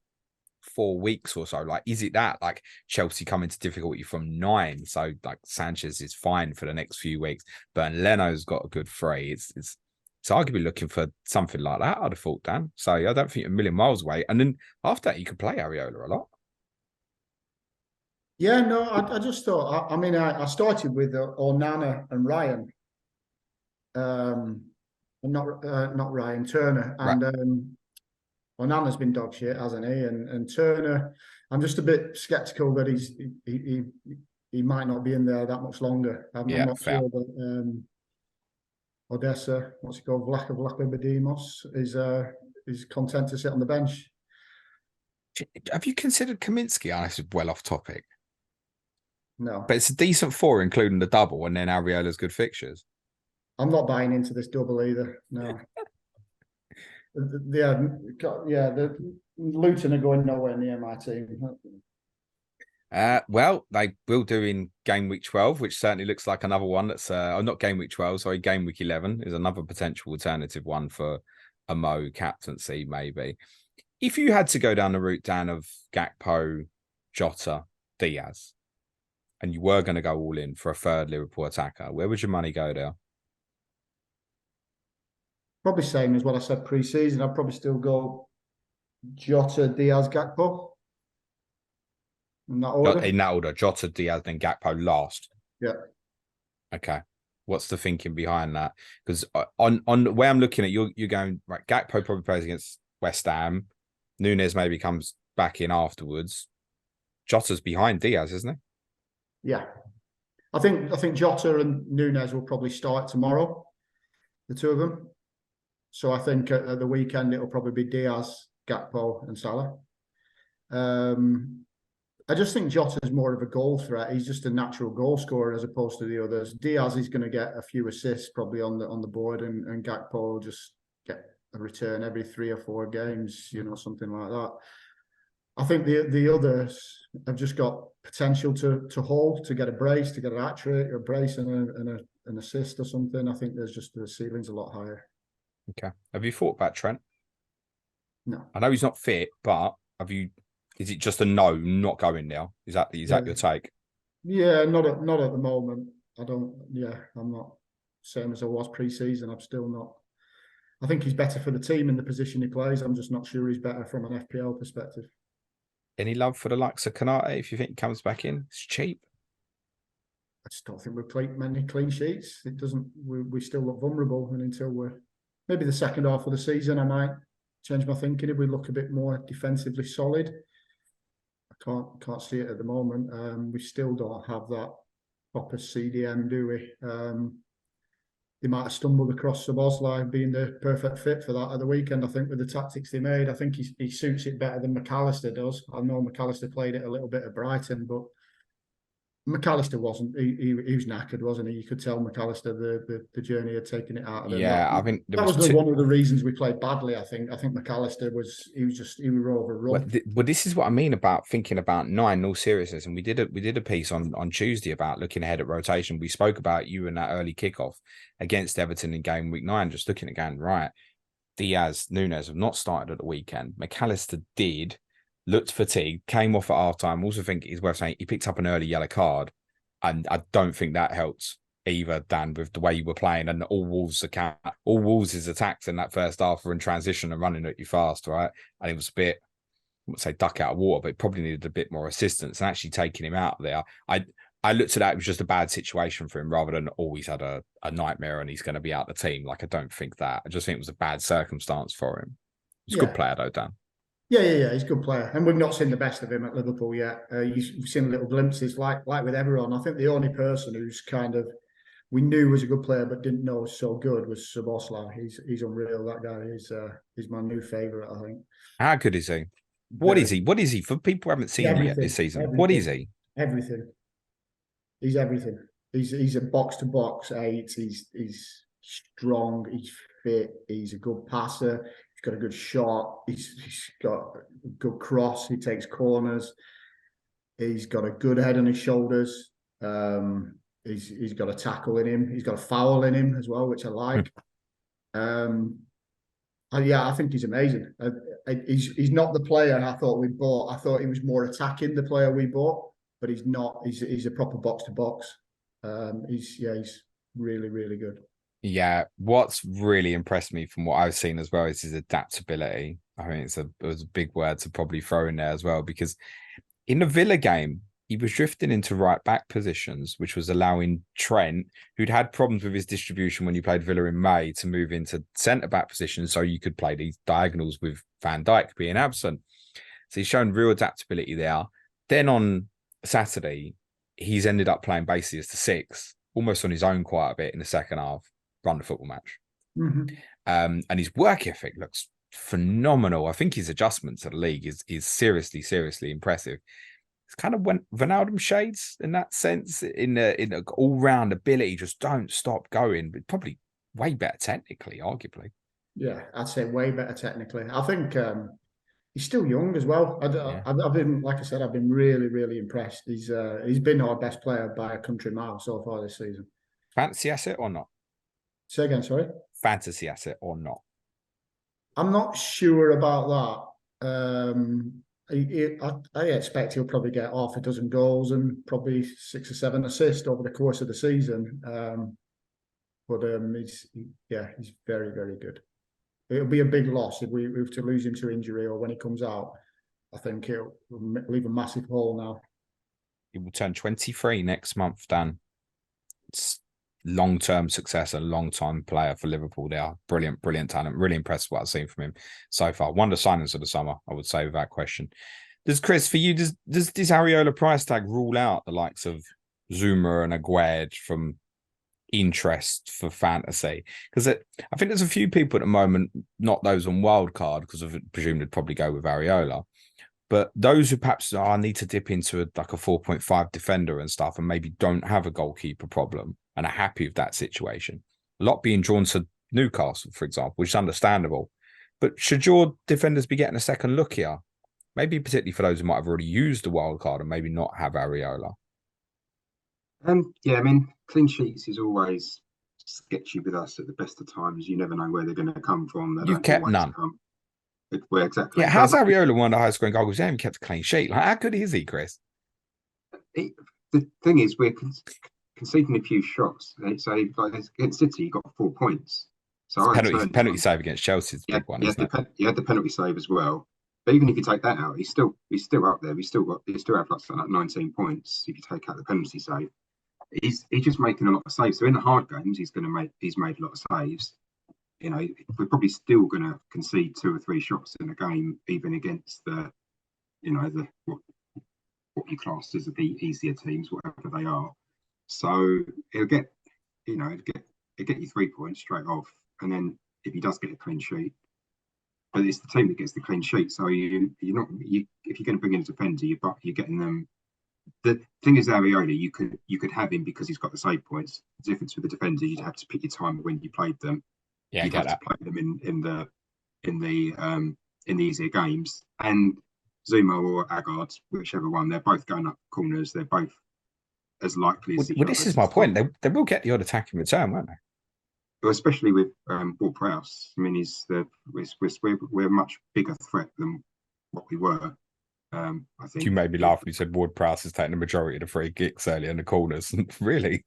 4 weeks or so. Like, is it that like Chelsea come into difficulty from 9? So like Sanchez is fine for the next few weeks, but Leno's got a good 3. It's arguably looking for something like that, I'd have thought, Dan. So I don't think you're a million miles away. And then after that, you could play Areola a lot. Yeah, no, I just thought. I started with Onana and Ryan, not Ryan Turner, and right. Onana's been dog shit, hasn't he? And Turner, I'm just a bit skeptical that he might not be in there that much longer. I'm not fair. Sure that Odessa, what's he called, Vlachodimos, is content to sit on the bench. Have you considered Kaminsky? This is well off topic. No. But it's a decent 4, including the double, and then Areola's good fixtures. I'm not buying into this double either. No. The Luton are going nowhere near my team. Well, they will do in game week 12, which certainly looks like another one that's not game week 12, sorry, game week 11 is another potential alternative one for a Mo captaincy, maybe. If you had to go down the route, Dan, of Gakpo, Jota, Diaz, and you were going to go all in for a third Liverpool attacker, where would your money go there? Probably same as what I said pre-season. I'd probably still go Jota, Diaz, Gakpo. In that order? Jota, Diaz, then Gakpo last. Yeah. Okay. What's the thinking behind that? Because on the way I'm looking at, you're going, right, Gakpo probably plays against West Ham. Nunes maybe comes back in afterwards. Jota's behind Diaz, isn't he? Yeah, I think Jota and Nunes will probably start tomorrow, the two of them. So I think at the weekend it'll probably be Diaz, Gakpo, and Salah. I just think Jota is more of a goal threat. He's just a natural goal scorer as opposed to the others. Diaz is going to get a few assists probably on the board, and Gakpo will just get a return every 3 or 4 games, something like that. I think the others have just got potential to hold, to get a brace, to get an hat trick, a brace and an assist or something. I think there's just the ceiling's a lot higher. Okay. Have you thought about Trent? No. I know he's not fit, but have you? Is it just a no, not going now? Is that your take? Yeah, not at the moment. I'm not same as I was pre-season. I'm still not. I think he's better for the team in the position he plays. I'm just not sure he's better from an FPL perspective. Any love for the likes of Kanate if you think he comes back in? It's cheap. I just don't think we've played many clean sheets. It doesn't. We still look vulnerable, and until we're maybe the second half of the season, I might change my thinking if we look a bit more defensively solid. I can't see it at the moment. We still don't have that proper CDM, do we? They might have stumbled across Szoboszlai being the perfect fit for that at the weekend. I think with the tactics they made, I think he suits it better than McAllister does. I know McAllister played it a little bit at Brighton, but McAllister wasn't. He was knackered, wasn't he? You could tell McAllister the journey had taken it out of him. Yeah, I think that was one of the reasons we played badly. I think McAllister was overrun. Well, this is what I mean about thinking about 9 in all seriousness. And we did a piece on Tuesday about looking ahead at rotation. We spoke about you and that early kickoff against Everton in game week 9, just looking at going, right, Diaz, Nunes have not started at the weekend. McAllister did. Looked fatigued, came off at half time. Also think it's worth saying he picked up an early yellow card. And I don't think that helped either, Dan, with the way you were playing. And all Wolves' attacks in that first half were in transition and running at you fast, right? And it was a bit, I wouldn't say duck out of water, but it probably needed a bit more assistance. And actually taking him out there, I looked at that, it was just a bad situation for him rather than always had a nightmare and he's going to be out the team. Like, I don't think that. I just think it was a bad circumstance for him. He's a good player though, Dan. Yeah. He's a good player, and we've not seen the best of him at Liverpool yet. You've seen little glimpses, like with everyone. I think the only person who's kind of we knew was a good player but didn't know was so good was Szoboszlai. He's unreal. That guy is my new favourite. I think. How good is he? What is he? What is he for people who haven't seen him yet this season? What is he? Everything. He's everything. He's a box to box 8. He's strong. He's fit. He's a good passer. Got a good shot. He's got a good cross. He takes corners. He's got a good head on his shoulders. He's got a tackle in him. He's got a foul in him as well, which I like. I think he's amazing. He's not the player I thought we bought. I thought he was more attacking, the player we bought, but he's not. He's a proper box to box. He's really, really good. Yeah, what's really impressed me from what I've seen as well is his adaptability. I mean, it was a big word to probably throw in there as well, because in the Villa game, he was drifting into right back positions, which was allowing Trent, who'd had problems with his distribution when you played Villa in May, to move into centre back positions so you could play these diagonals with Van Dijk being absent. So he's shown real adaptability there. Then on Saturday, he's ended up playing basically as the 6, almost on his own quite a bit in the second half. Run the football match. And his work ethic looks phenomenal. I think his adjustment to the league is seriously impressive. It's kind of Wijnaldum shades in that sense, in a all-round ability, just don't stop going, but probably way better technically, arguably. Yeah, I'd say way better technically. I think he's still young as well. I've been, like I said, I've been really impressed. He's been our best player by a country mile so far this season. Fancy asset or not? Say again, sorry? Fantasy asset or not? I'm not sure about that. I expect he'll probably get half a dozen goals and probably 6 or 7 assists over the course of the season. He's very, very good. It'll be a big loss if we were to lose him to injury or when he comes out. I think it'll leave a massive hole now. He will turn 23 next month, Dan. It's long-term success, a long-time player for Liverpool. They are brilliant talent. Really impressed with what I've seen from him so far. One of the signings of the summer, I would say, without question. Chris, for you, does this Areola price tag rule out the likes of Zuma and Aguerd from interest for fantasy? Because I think there's a few people at the moment, not those on wildcard, because I presume they'd probably go with Areola, but those who perhaps need to dip into a 4.5 defender and stuff and maybe don't have a goalkeeper problem and are happy with that situation. A lot being drawn to Newcastle, for example, which is understandable. But should your defenders be getting a second look here Maybe particularly for those who might have already used the wild card and maybe not have Areola. Yeah, I mean, clean sheets is always sketchy with us at the best of times. You never know where they're going to come from. They You've don't kept always none. come. Where exactly? Yeah, how's Areola one of the highest scoring goals? He hasn't kept a clean sheet. Like, how good is he, Chris? The thing is, we're conceding a few shots. So, like against City, you got 4 points. So penalty save against Chelsea is a big one, isn't it? You had the penalty save as well. But even if you take that out, he's still up there. We still have like 19 points if you take out the penalty save. He's just making a lot of saves. So in the hard games, he's made a lot of saves. You know, we're probably still going to concede 2 or 3 shots in a game, even against the what you class as the easier teams, whatever they are. So it'll get you 3 points straight off, and then if he does get a clean sheet, but it's the team that gets the clean sheet. So if you're going to bring in a defender, you're getting them. The thing is, Areola, you could have him because he's got the save points. The difference with the defender, you'd have to pick your time when you played them. Yeah, you'd have to play them in the easier games. And Zuma or Agard, whichever one, they're both going up corners. They're both as likely as. Well, this is my point. They will get the odd attack in return, won't they? Well, especially with Ward-Prowse. I mean, we're a much bigger threat than what we were. I think you made me laugh when you said Ward-Prowse has taken the majority of the free kicks earlier in the corners. Really?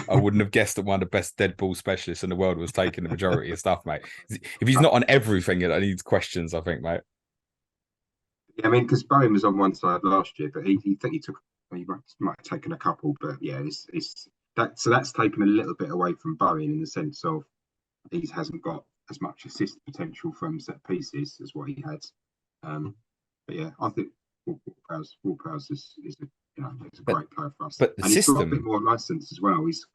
I wouldn't have guessed that one of the best dead ball specialists in the world was taking the majority of stuff, mate. If he's not on everything, it needs questions, I think, mate. Yeah, I mean, because Bowen was on one side last year, but he might have taken a couple, but yeah, that's taken a little bit away from Bowen in the sense of he hasn't got as much assist potential from set pieces as what he had. But yeah, I think Ward-Prowse is a great player for us. But the system, he's got a bit more license as well. He's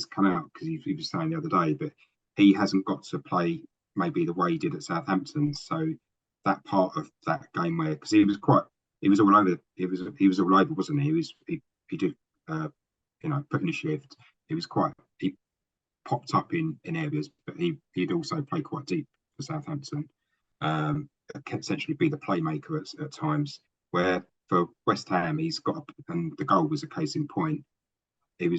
come out because he was saying the other day, but he hasn't got to play maybe the way he did at Southampton. So that part of that game where because he was all over, wasn't he? He did put in a shift. He popped up in areas, but he'd also play quite deep for Southampton. Can essentially be the playmaker at times. Where for West Ham, he's got, and the goal was a case in point. He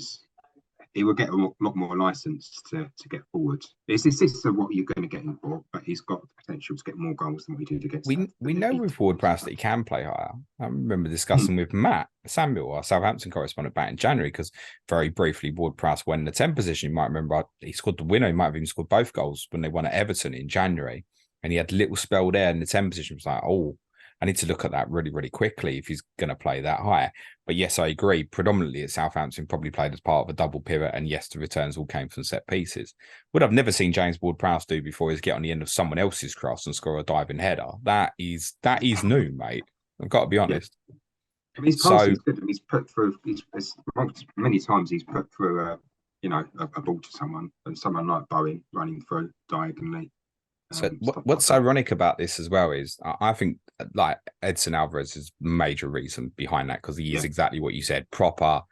will get a lot more license to get forward. It's what you're going to get him for, but he's got the potential to get more goals than what he did against. We know with Ward-Prowse that he can play higher. I remember discussing with Matt Samuel, our Southampton correspondent, back in January, because very briefly Ward-Prowse went in the 10 position. You might remember he scored the winner. He might have even scored both goals when they won at Everton in January. And he had a little spell there in the 10 position. It was like, oh, I need to look at that really, really quickly if he's going to play that high. But yes, I agree. Predominantly at Southampton, probably played as part of a double pivot. And yes, the returns all came from set pieces. What I've never seen James Ward-Prowse do before is get on the end of someone else's cross and score a diving header. That is new, mate. I've got to be honest. Yeah. I mean, his passing's good. He's put through. Many times he's put through a ball to someone, and someone like Bowen running through diagonally. So what's ironic about this as well is I think like Edson Alvarez is major reason behind that because he is exactly what you said, proper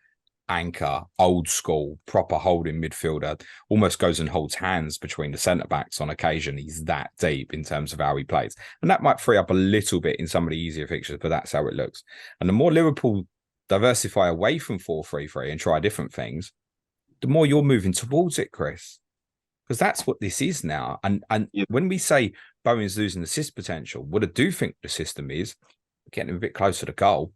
anchor, old school, proper holding midfielder, almost goes and holds hands between the centre backs on occasion. He's that deep in terms of how he plays. And that might free up a little bit in some of the easier fixtures, but that's how it looks. And the more Liverpool diversify away from 4-3-3 and try different things, the more you're moving towards it, Chris. Because that's what this is now. And when we say Bowen's losing assist potential, what I do think the system is getting him a bit closer to goal.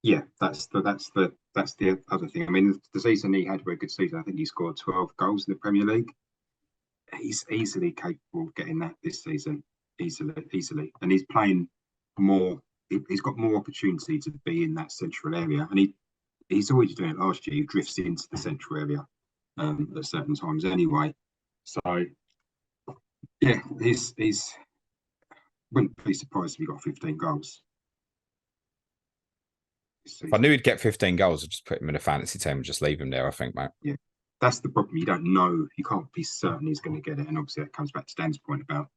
Yeah, that's the other thing. I mean, the season he had, a very good season. I think he scored 12 goals in the Premier League. He's easily capable of getting that this season, easily. And he's playing more. He's got more opportunity to be in that central area. And he's already doing it last year. He drifts into the central area at certain times anyway. So, yeah, he's wouldn't be surprised if he got 15 goals. If I knew he'd get 15 goals, I'd just put him in a fantasy team and just leave him there, I think, mate. Yeah, that's the problem. You don't know. You can't be certain he's going to get it. And obviously that comes back to Dan's point about,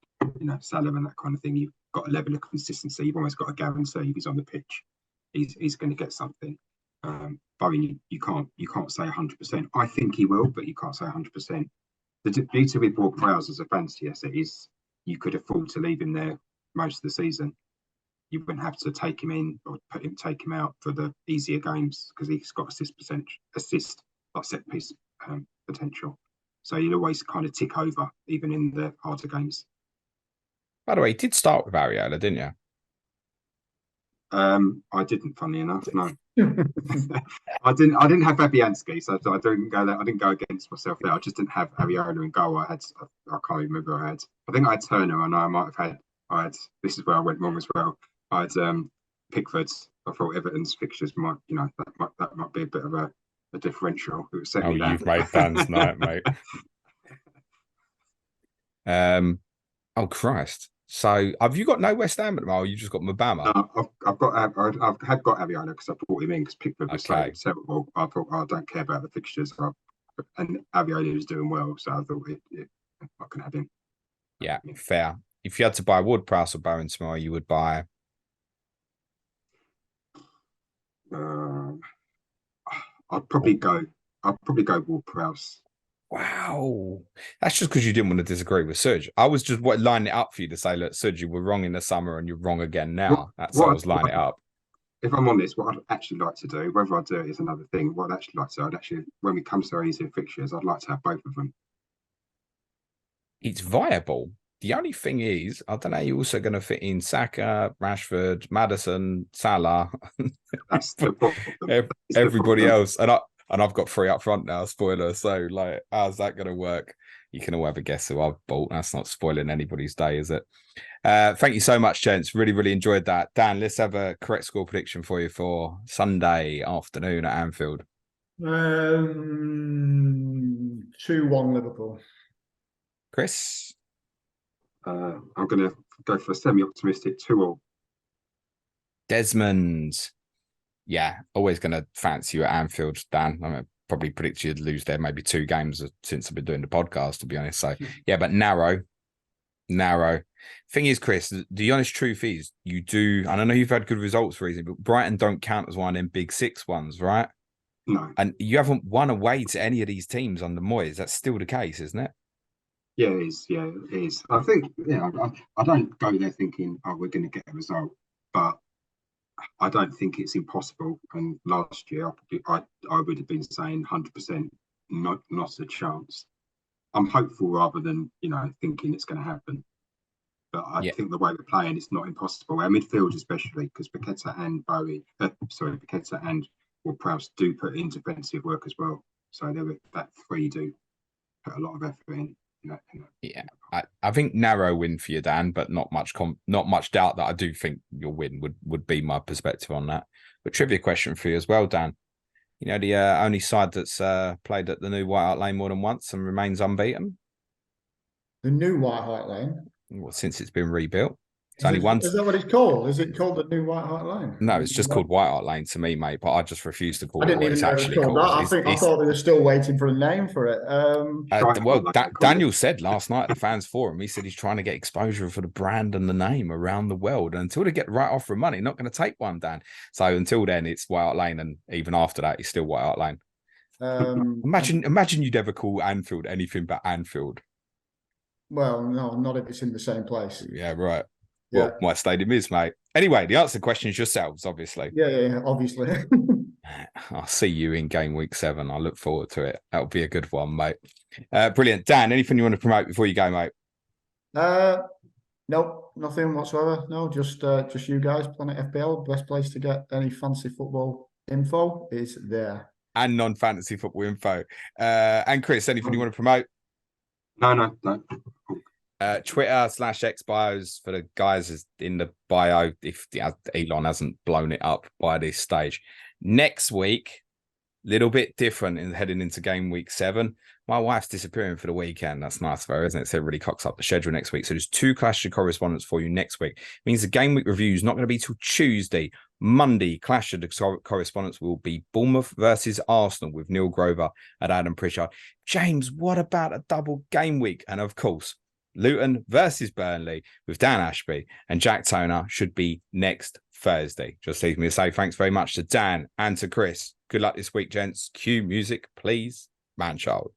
Salah and that kind of thing. You've got a level of consistency. You've almost got a guarantee if he's on the pitch, he's going to get something. Bowen, you can't say 100%. I think he will, but you can't say 100%. The beauty with Ward-Prowse as a fantasy asset is you could afford to leave him there most of the season. you wouldn't have to take him in or take him out for the easier games because he's got assist like set piece potential. So you'd always kind of tick over even in the harder games. By the way, you did start with Areola, didn't you? I didn't, funny enough, no. I didn't have Fabianski, so I didn't go against myself there. I just didn't have Areola in goal. I can't remember who I had. I think I had Turner, and this is where I went wrong as well. I had Pickford. I thought Everton's fixtures might be a bit of a differential. It was certainly you've made Dan's night, mate. Oh Christ. So have you got no West Ham at the moment, or you just got Mabama? No, I've got Areola because I brought him in because Pickford was so terrible. I thought, I don't care about the fixtures. And Areola was doing well, so I thought I can have him. Yeah, fair. If you had to buy Ward-Prowse or Bowen tomorrow, you would buy. I'd probably go Ward-Prowse. Wow. That's just because you didn't want to disagree with Serge. I was just lining it up for you to say, look, Serge, you were wrong in the summer and you're wrong again now. That's how I was lining it up. If I'm honest, what I'd actually like to do, whether I do it is another thing. What I'd actually like to do, when we come to our easier fixtures, I'd like to have both of them. It's viable. The only thing is, I don't know, you're also going to fit in Saka, Rashford, Maddison, Salah. That's the problem. Everybody else. And I've got 3 up front now, spoiler. So, like, how's that going to work? You can all have a guess who I've bought. That's not spoiling anybody's day, is it? Thank you so much, gents. Really, really enjoyed that. Dan, let's have a correct score prediction for you for Sunday afternoon at Anfield. 2-1 Liverpool. Chris? I'm going to go for a semi-optimistic 2-2. Desmond. Yeah, always going to fancy you at Anfield, Dan. I mean, probably predict you'd lose there maybe 2 games since I've been doing the podcast, to be honest. So, yeah, but narrow. Thing is, Chris, the honest truth is you do, and I know you've had good results recently, but Brighton don't count as one of them big 6 ones, right? No. And you haven't won away to any of these teams under Moyes. That's still the case, isn't it? Yeah, it is. Yeah, it is. I think, I don't go there thinking, oh, we're going to get a result, but I don't think it's impossible. And last year, I would have been saying 100%, not a chance. I'm hopeful rather than thinking it's going to happen. But I think the way we're playing, it's not impossible. Our midfield, especially because Paqueta and Ward-Prowse do put in defensive work as well. So that 3 do put a lot of effort in. Yeah, I think narrow win for you, Dan, but not much doubt that I do think your win would be my perspective on that. But trivia question for you as well, Dan. You know, the only side that's played at the new White Hart Lane more than once and remains unbeaten? The new White Hart Lane? Well, since it's been rebuilt. Is that what it's called? Is it called the new White Hart Lane? No, it's just called White Hart Lane to me, mate. But I just refuse to call it what it's actually called. I thought they were still waiting for a name for it. Daniel said last night at the fans forum, he said he's trying to get exposure for the brand and the name around the world. And until they get the right offer of money, not going to take one, Dan. So until then, it's White Hart Lane, and even after that, it's still White Hart Lane. Imagine you'd ever call Anfield anything but Anfield. Well, no, not if it's in the same place. Yeah, right. Well, my stadium is, mate. Anyway, the answer to the question is yourselves, obviously. Yeah, obviously. I'll see you in game week 7. I look forward to it. That'll be a good one, mate. Brilliant. Dan, anything you want to promote before you go, mate? Nope, nothing whatsoever. No, just you guys, Planet FPL. Best place to get any fancy football info is there. And non-fantasy football info. And Chris, anything you want to promote? No. Twitter/X bios for the guys in the bio if Elon hasn't blown it up by this stage. Next week, little bit different in heading into game week 7. My wife's disappearing for the weekend. That's nice for her, isn't it? So it really cocks up the schedule next week. So there's 2 Clash of Correspondence for you next week. It means the game week review is not going to be till Tuesday. Monday, Clash of the Correspondence will be Bournemouth versus Arsenal with Neil Grover and Adam Pritchard. James, what about a double game week? And of course, Luton versus Burnley with Dan Ashby and Jack Toner should be next Thursday. Just leaves me to say thanks very much to Dan and to Chris. Good luck this week, gents. Cue music, please. Man child.